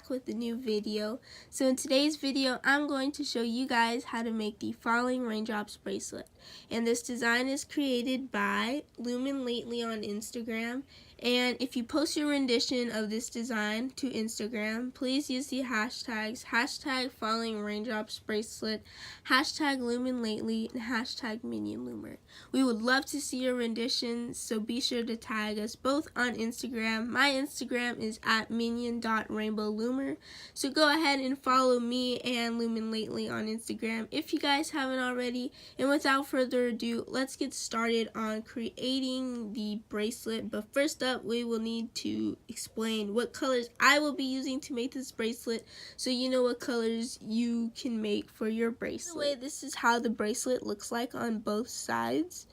back with a new video. So in today's video, I'm going to show you guys how to make the Falling Raindrops bracelet. And this design is created by loominlately on Instagram. And if you post your rendition of this design to Instagram, please use the hashtags #fallingraindropsbracelet, #loominlately, and #Minion Loomer. We would love to see your rendition, so be sure to tag us both on Instagram. My Instagram is at minion.rainbowloomer. So go ahead and follow me and loominlately on Instagram if you guys haven't already. And without further ado, let's get started on creating the bracelet. But first up, we will need to explain what colors I will be using to make this bracelet, so you know what colors you can make for your bracelet. Anyway, this is how the bracelet looks like on both sides.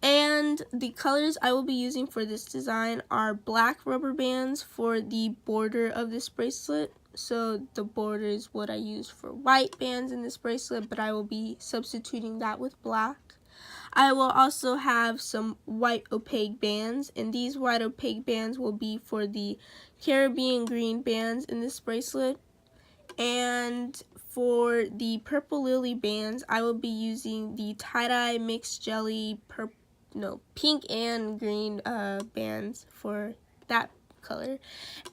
And the colors I will be using for this design are black rubber bands for the border of this bracelet. So the border is what I use for white bands in this bracelet, but I will be substituting that with black. I will also have some white opaque bands, and these white opaque bands will be for the Caribbean green bands in this bracelet. And for the purple lily bands, I will be using the tie-dye mixed jelly pink and green bands for that color.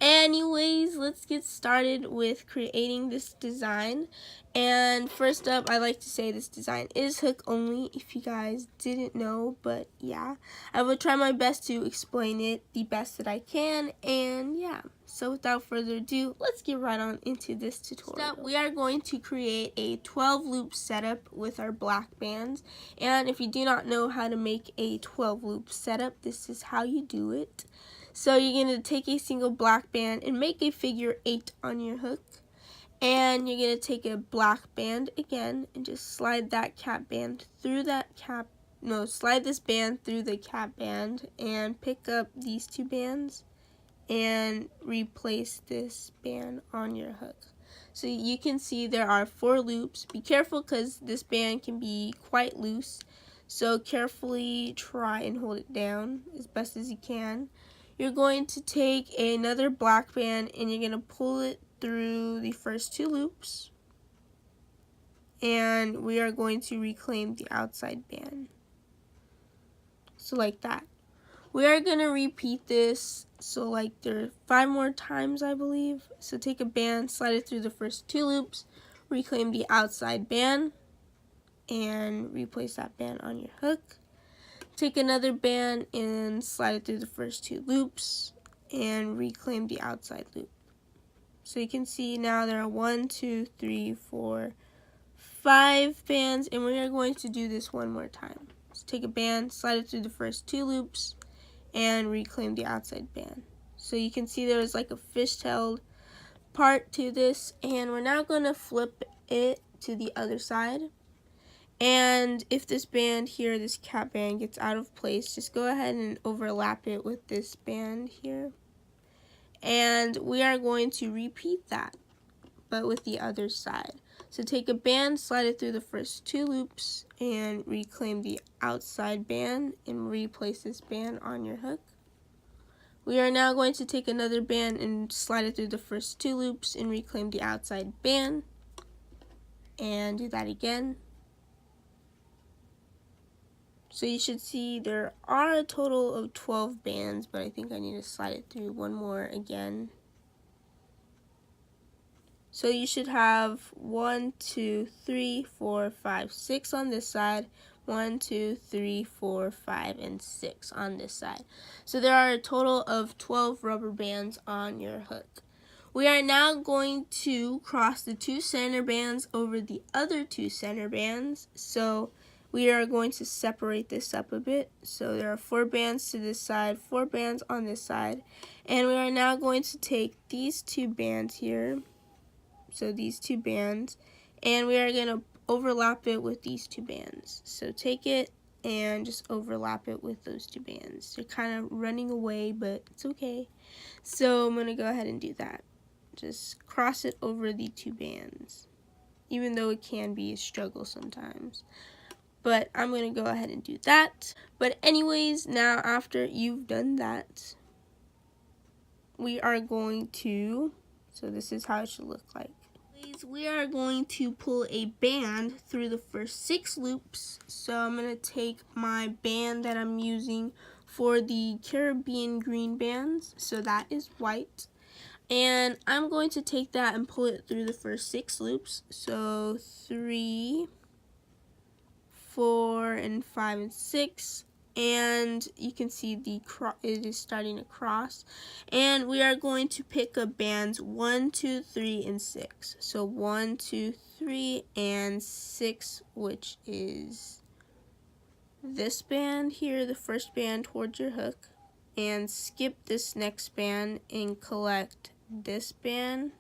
Anyways, let's get started with creating this design. And first up, I like to say this design is hook only, if you guys didn't know, but yeah, I will try my best to explain it the best that I can. And yeah, so without further ado, let's get right on into this tutorial. We are going to create a 12 loop setup with our black bands. And if you do not know how to make a 12 loop setup, this is how you do it. So you're going to take a single black band and make a figure 8 on your hook. And you're going to take a black band again and just slide that cap band through slide this band through the cap band and pick up these two bands and replace this band on your hook. So you can see there are 4 loops. Be careful because this band can be quite loose. So carefully try and hold it down as best as you can. You're going to take another black band and you're going to pull it through the first 2 loops, and we are going to reclaim the outside band. So like that. We are going to repeat this, so like there are 5 more times, I believe. So take a band, slide it through the first 2 loops, reclaim the outside band, and replace that band on your hook. Take another band and slide it through the first 2 loops and reclaim the outside loop. So you can see now there are 1, 2, 3, 4, 5 bands, and we are going to do this one more time. So take a band, slide it through the first 2 loops, and reclaim the outside band. So you can see there's like a fishtailed part to this, and we're now going to flip it to the other side. And if this band here, this cap band, gets out of place, just go ahead and overlap it with this band here. And we are going to repeat that, but with the other side. So take a band, slide it through the first 2 loops, and reclaim the outside band and replace this band on your hook. We are now going to take another band and slide it through the first 2 loops and reclaim the outside band. And do that again. So you should see there are a total of 12 bands, but I think I need to slide it through one more again. So you should have 1, 2, 3, 4, 5, 6 on this side, 1, 2, 3, 4, 5, and 6 on this side. So there are a total of 12 rubber bands on your hook. We are now going to cross the 2 center bands over the other 2 center bands. So we are going to separate this up a bit. So there are 4 bands to this side, 4 bands on this side. And we are now going to take these 2 bands here. So these 2 bands. And we are going to overlap it with these 2 bands. So take it and just overlap it with those 2 bands. They're kind of running away, but it's okay. So I'm going to go ahead and do that. Just cross it over the 2 bands. Even though it can be a struggle sometimes. But I'm going to go ahead and do that. But anyways, now after you've done that, we are going to So this is how it should look like. We are going to pull a band through the first 6 loops. So I'm going to take my band that I'm using for the Caribbean green bands. So that is white. And I'm going to take that and pull it through the first 6 loops. So 3, 4, and 5, and 6. And you can see it is starting to cross, and we are going to pick up bands 1, 2, 3, and 6. So 1, 2, 3, and 6, which is this band here, the first band towards your hook, and skip this next band and collect this band.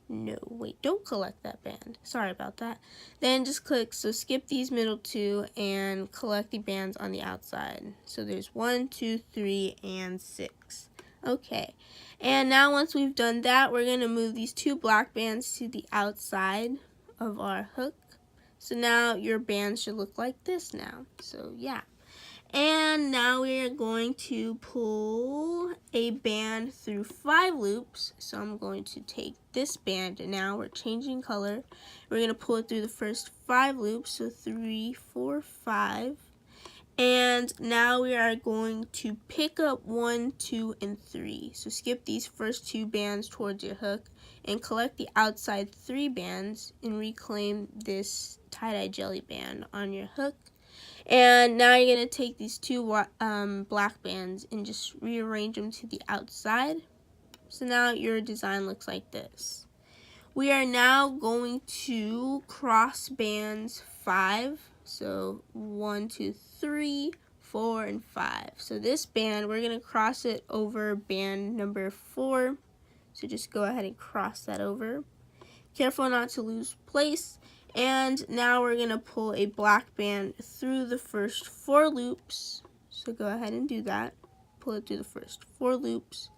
No, wait, don't collect that band. Sorry about that. Then just click, so skip these middle 2 and collect the bands on the outside. So there's 1, 2, 3, and 6. Okay, and now once we've done that, we're going to move these 2 black bands to the outside of our hook. So now your band should look like this now. So yeah. And now we are going to pull a band through 5 loops. So I'm going to take this band, and now we're changing color. We're going to pull it through the first 5 loops, so 3, 4, 5. And now we are going to pick up 1, 2, and 3. So skip these first 2 bands towards your hook and collect the outside 3 bands and reclaim this tie-dye jelly band on your hook. And now you're going to take these 2 black bands and just rearrange them to the outside. So now your design looks like this. We are now going to cross bands 5. So 1, 2, 3, 4, and 5. So this band, we're going to cross it over band number 4. So just go ahead and cross that over. Careful not to lose place. And now we're going to pull a black band through the first 4 loops. So go ahead and do that. Pull it through the first 4 loops.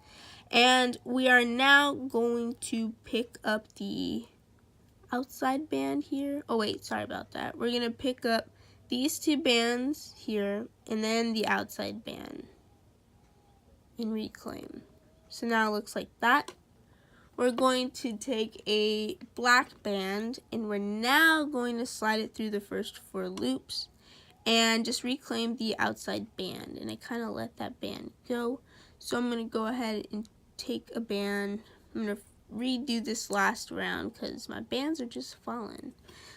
And we are now going to pick up the outside band here. Oh wait, sorry about that. We're going to pick up these 2 bands here and then the outside band and reclaim. So now it looks like that. We're going to take a black band and we're now going to slide it through the first 4 loops and just reclaim the outside band. And I kind of let that band go. So I'm going to go ahead and take a band. I'm going to redo this last round because my bands are just falling.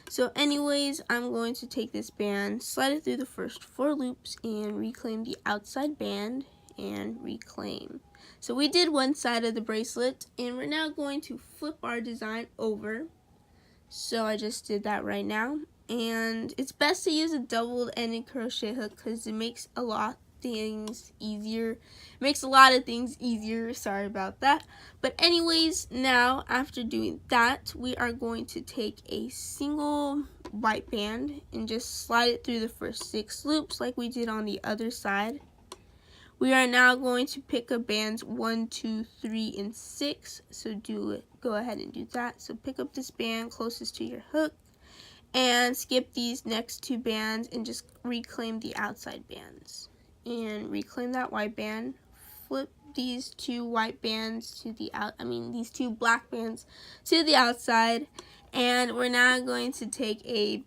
So anyways, I'm going to take this band, slide it through the first 4 loops and reclaim the outside band and reclaim. So we did one side of the bracelet, and we're now going to flip our design over. So I just did that right now, and it's best to use a double-ended crochet hook because it makes a lot of things easier. Sorry about that. But anyways, now after doing that, we are going to take a single white band and just slide it through the first 6 loops like we did on the other side. We are now going to pick up bands 1, 2, 3, and 6. So go ahead and do that. So pick up this band closest to your hook and skip these next 2 bands and just reclaim the outside bands. And reclaim that white band. Flip these 2 white bands to the these 2 black bands to the outside. And we're now going to take a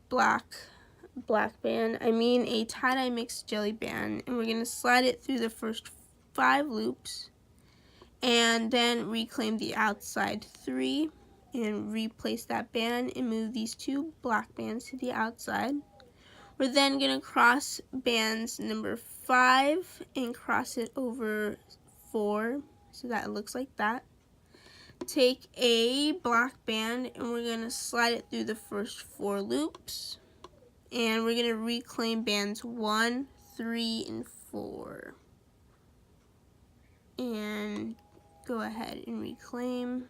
a tie-dye mixed jelly band, and we're going to slide it through the first 5 loops and then reclaim the outside 3 and replace that band and move these 2 black bands to the outside. We're then going to cross bands number 5 and cross it over 4 so that it looks like that. Take a black band and we're going to slide it through the first 4 loops. And we're going to reclaim bands 1, 3, and 4. And go ahead and reclaim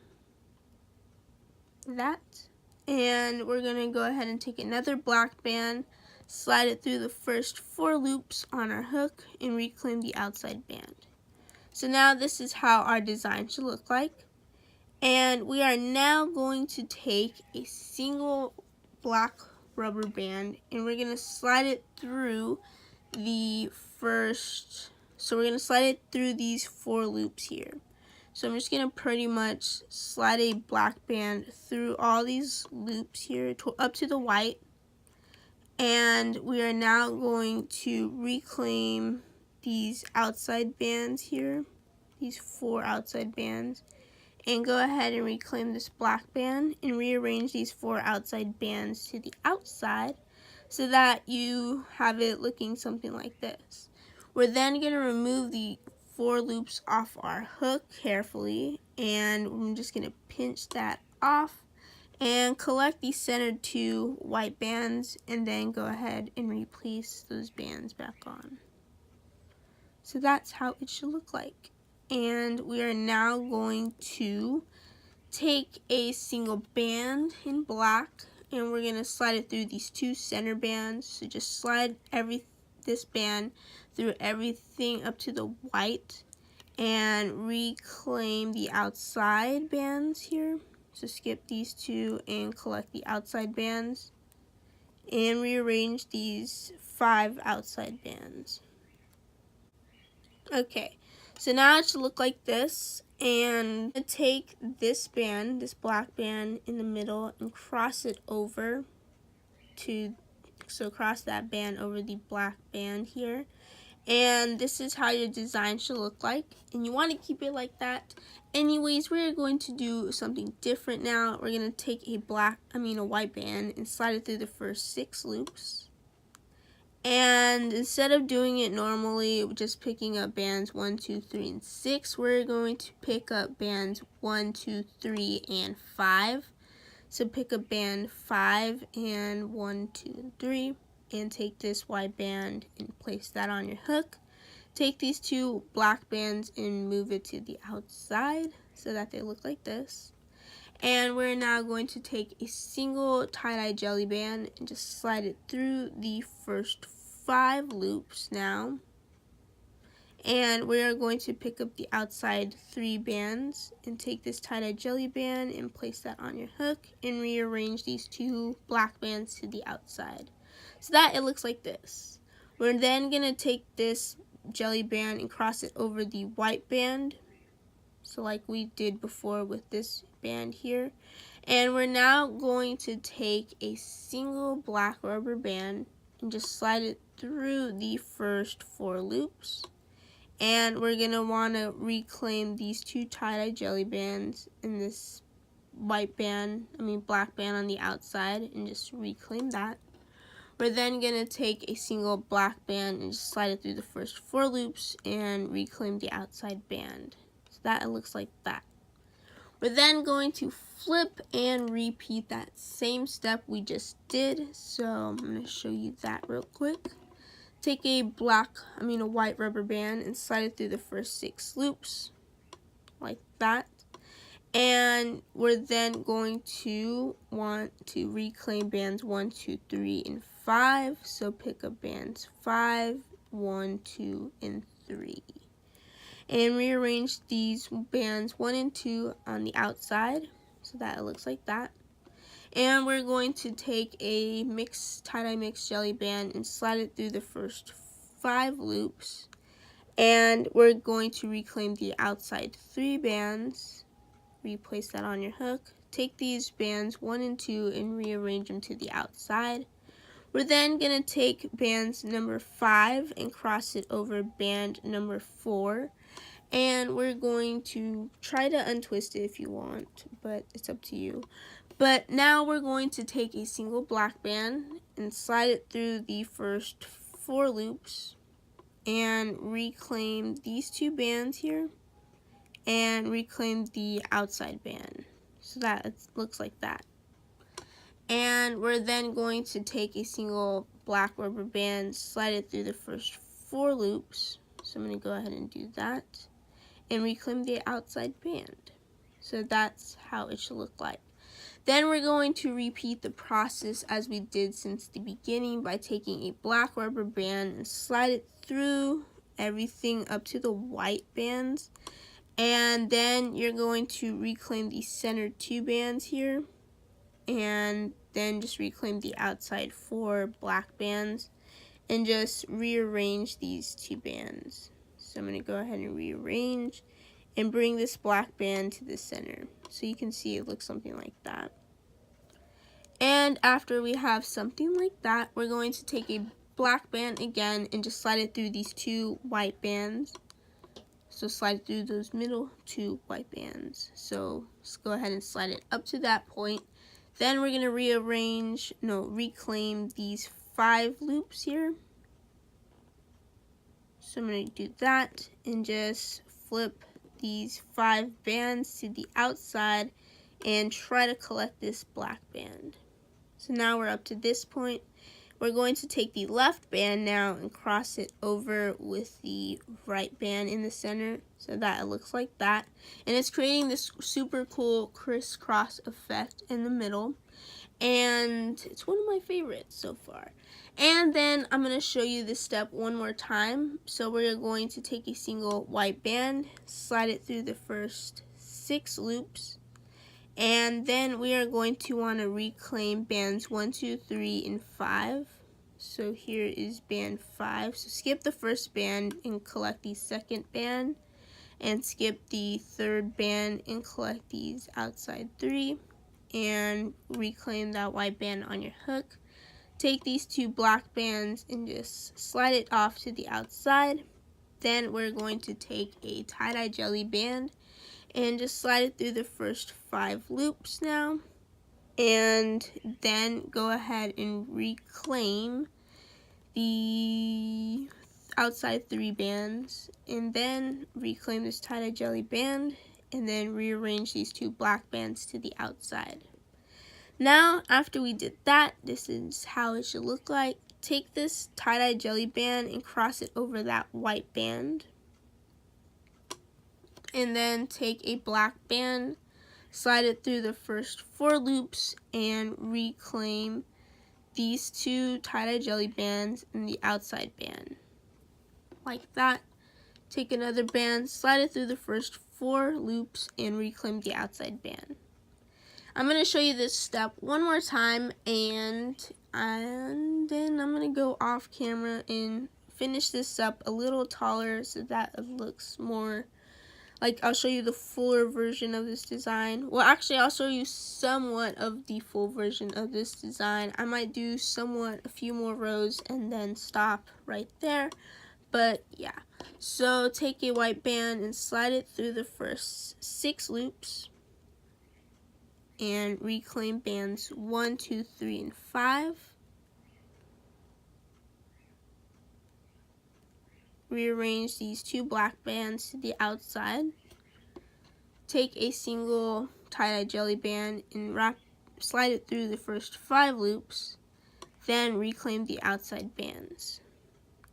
that. And we're going to go ahead and take another black band, slide it through the first 4 loops on our hook, and reclaim the outside band. So now this is how our design should look like. And we are now going to take a single black rubber band and we're going to slide it through the first, so we're going to slide it through these 4 loops here. So I'm just going to pretty much slide a black band through all these loops here up to the white. And we are now going to reclaim these outside bands here, these 4 outside bands, and go ahead and reclaim this black band and rearrange these 4 outside bands to the outside so that you have it looking something like this. We're then going to remove the 4 loops off our hook carefully, and I'm just going to pinch that off and collect the center 2 white bands, and then go ahead and replace those bands back on. So that's how it should look like. And we are now going to take a single band in black, and we're going to slide it through these 2 center bands. So just slide this band through everything up to the white and reclaim the outside bands here. So skip these 2 and collect the outside bands and rearrange these 5 outside bands. Okay, so now it should look like this, and take this band, this black band in the middle, and cross it over cross that band over the black band here. And this is how your design should look like, and you want to keep it like that. Anyways, we're going to do something different now. We're going to take a white band and slide it through the first 6 loops. And instead of doing it normally, just picking up bands 1, 2, 3, and 6, we're going to pick up bands 1, 2, 3, and 5. So pick up band 5 and 1, 2, and 3. And take this white band and place that on your hook. Take these 2 black bands and move it to the outside so that they look like this. And we're now going to take a single tie-dye jelly band and just slide it through the first 5 loops now. And we are going to pick up the outside 3 bands and take this tie-dye jelly band and place that on your hook and rearrange these 2 black bands to the outside, so that it looks like this. We're then going to take this jelly band and cross it over the white band, so like we did before with this band here. And we're now going to take a single black rubber band and just slide it through the first 4 loops. And we're going to want to reclaim these 2 tie-dye jelly bands and this black band on the outside, and just reclaim that. We're then going to take a single black band and just slide it through the first 4 loops and reclaim the outside band. So that it looks like that. We're then going to flip and repeat that same step we just did. So I'm going to show you that real quick. Take a white rubber band and slide it through the first 6 loops like that. And we're then going to want to reclaim bands 1, 2, 3, and 5. So pick up bands 5, 1, 2, and 3. And rearrange these bands 1 and 2 on the outside so that it looks like that. And we're going to take a tie-dye mix jelly band and slide it through the first 5 loops. And we're going to reclaim the outside 3 bands. Replace that on your hook. Take these bands 1 and 2 and rearrange them to the outside. We're then going to take bands number 5 and cross it over band number 4. And we're going to try to untwist it if you want, but it's up to you. But now we're going to take a single black band and slide it through the first 4 loops and reclaim these 2 bands here and reclaim the outside band so that it looks like that. And we're then going to take a single black rubber band, slide it through the first 4 loops. So I'm going to go ahead and do that and reclaim the outside band. So that's how it should look like. Then we're going to repeat the process as we did since the beginning by taking a black rubber band and slide it through everything up to the white bands. And then you're going to reclaim the center 2 bands here, and then just reclaim the outside 4 black bands and just rearrange these 2 bands. So I'm going to go ahead and rearrange and bring this black band to the center. So you can see it looks something like that. And after we have something like that, we're going to take a black band again and just slide it through these two white bands. So slide through those middle two white bands. So let's go ahead and slide it up to that point. Then we're going to reclaim these 5 loops here. So I'm going to do that and just flip these 5 bands to the outside and try to collect this black band. So now we're up to this point. We're going to take the left band now and cross it over with the right band in the center so that it looks like that. And it's creating this super cool crisscross effect in the middle. And it's one of my favorites so far. And then I'm going to show you this step one more time. So we're going to take a single white band, slide it through the first 6 loops. And then we are going to want to reclaim bands 1, 2, 3, and 5. So here is band 5. So skip the first band and collect the second band. And skip the third band and collect these outside 3. And reclaim that white band on your hook. Take these 2 black bands and just slide it off to the outside. Then we're going to take a tie-dye jelly band and just slide it through the first 5 loops now. And then go ahead and reclaim the outside 3 bands. And then reclaim this tie-dye jelly band. And then rearrange these 2 black bands to the outside. Now, after we did that, this is how it should look like. Take this tie-dye jelly band and cross it over that white band. And then take a black band, slide it through the first 4 loops, and reclaim these 2 tie-dye jelly bands in the outside band. Like that. Take another band, slide it through the first 4 loops, and reclaim the outside band. I'm going to show you this step one more time, and then I'm going to go off camera and finish this up a little taller so that it looks more like I'll show you the fuller version of this design. Well, actually, I'll show you somewhat of the full version of this design. I might do a few more rows and then stop right there. But yeah, so take a white band and slide it through the first 6 loops. And reclaim bands 1, 2, 3, and 5. Rearrange these 2 black bands to the outside. Take a single tie-dye jelly band and slide it through the first 5 loops. Then reclaim the outside bands,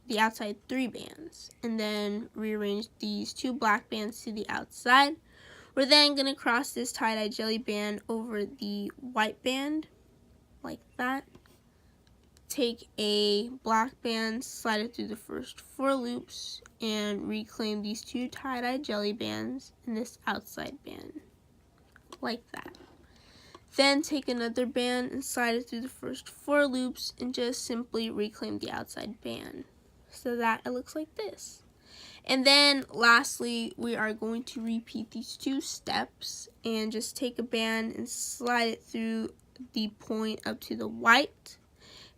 the outside 3 bands, and then rearrange these 2 black bands to the outside. We're then going to cross this tie-dye jelly band over the white band, like that. Take a black band, slide it through the first 4 loops, and reclaim these 2 tie-dye jelly bands in this outside band, like that. Then take another band and slide it through the first 4 loops, and just simply reclaim the outside band, so that it looks like this. And then lastly, we are going to repeat these 2 steps and just take a band and slide it through the point up to the white.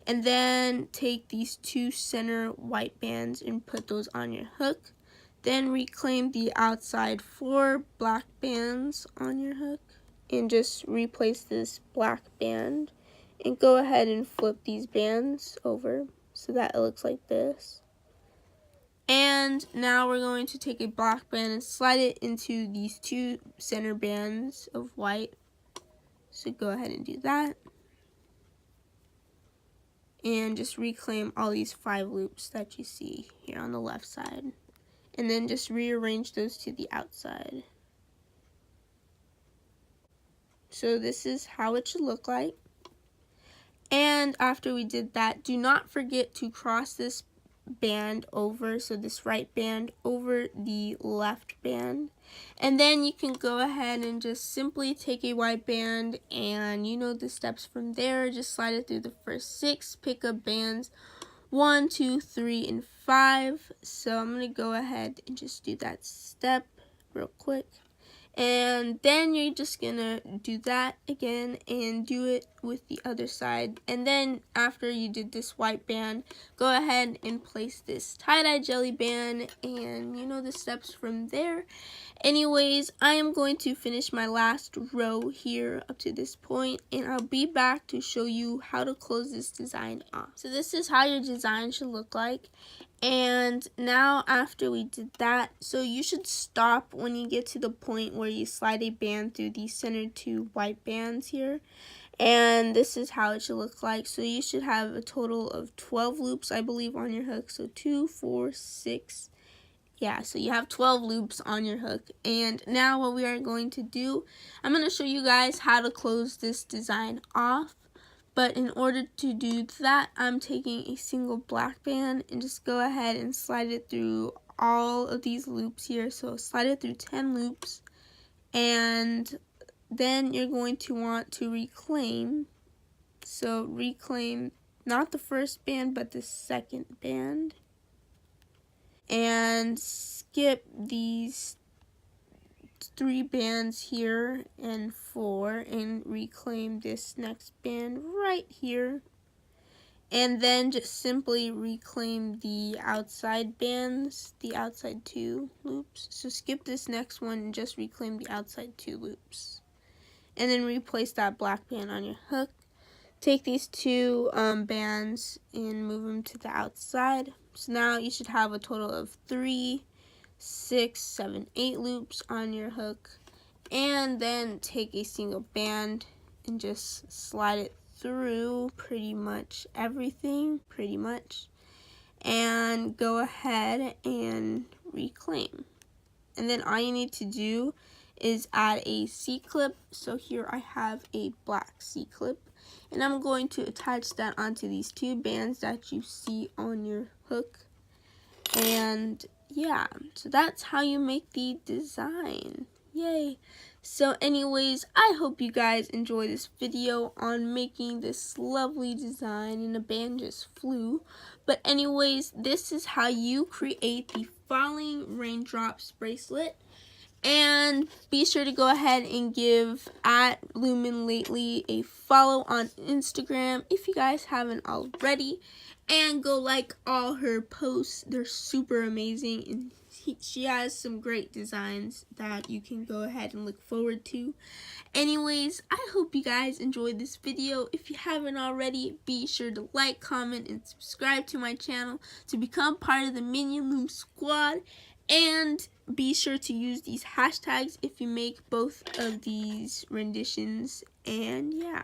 And then take these 2 center white bands and put those on your hook. Then reclaim the outside 4 black bands on your hook and just replace this black band. And go ahead and flip these bands over so that it looks like this. And now we're going to take a black band and slide it into these 2 center bands of white. So go ahead and do that. And just reclaim all these 5 loops that you see here on the left side. And then just rearrange those to the outside. So this is how it should look like. And after we did that, do not forget to cross this band over, so this right band over the left band. And then you can go ahead and just simply take a white band, and you know the steps from there. Just slide it through the first 6, pick up bands 1, 2, 3, and 5. So I'm going to go ahead and just do that step real quick. And then you're just gonna do that again and do it with the other side. And then after you did this white band, go ahead and place this tie-dye jelly band, and you know the steps from there. Anyways, I am going to finish my last row here up to this point, and I'll be back to show you how to close this design off. So this is how your design should look like. And now after we did that, so you should stop when you get to the point where you slide a band through the center two white bands here. And this is how it should look like. So you should have a total of 12 loops, I believe, on your hook. So 2, 4, 6. Yeah, so you have 12 loops on your hook. And now what we are going to do, I'm going to show you guys how to close this design off. But in order to do that, I'm taking a single black band and just go ahead and slide it through all of these loops here. So slide it through 10 loops, and then you're going to want to reclaim. So reclaim not the first band, but the second band. And skip these 3 bands here and 4 and reclaim this next band right here, and then just simply reclaim the outside bands, the outside 2 loops. So skip this next one and just reclaim the outside 2 loops, and then replace that black band on your hook. Take these 2 bands and move them to the outside. So now you should have a total of 3, 6, 7, 8 loops on your hook, and then take a single band and just slide it through pretty much everything, and go ahead and reclaim. And then all you need to do is add a C-clip. So here I have a black C-clip, and I'm going to attach that onto these 2 bands that you see on your hook. And yeah, so that's how you make the design. Yay! So anyways, I hope you guys enjoy this video on making this lovely design, and the band just flew. But anyways, this is how you create the Falling Raindrops bracelet. And be sure to go ahead and give @loominlately a follow on Instagram if you guys haven't already. And go like all her posts. They're super amazing, and she has some great designs that you can go ahead and look forward to. Anyways, I hope you guys enjoyed this video. If you haven't already, be sure to like, comment, and subscribe to my channel to become part of the Minion Loom squad. And be sure to use these hashtags if you make both of these renditions. And yeah.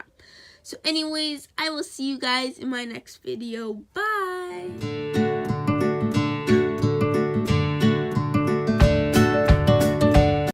So anyways, I will see you guys in my next video. Bye!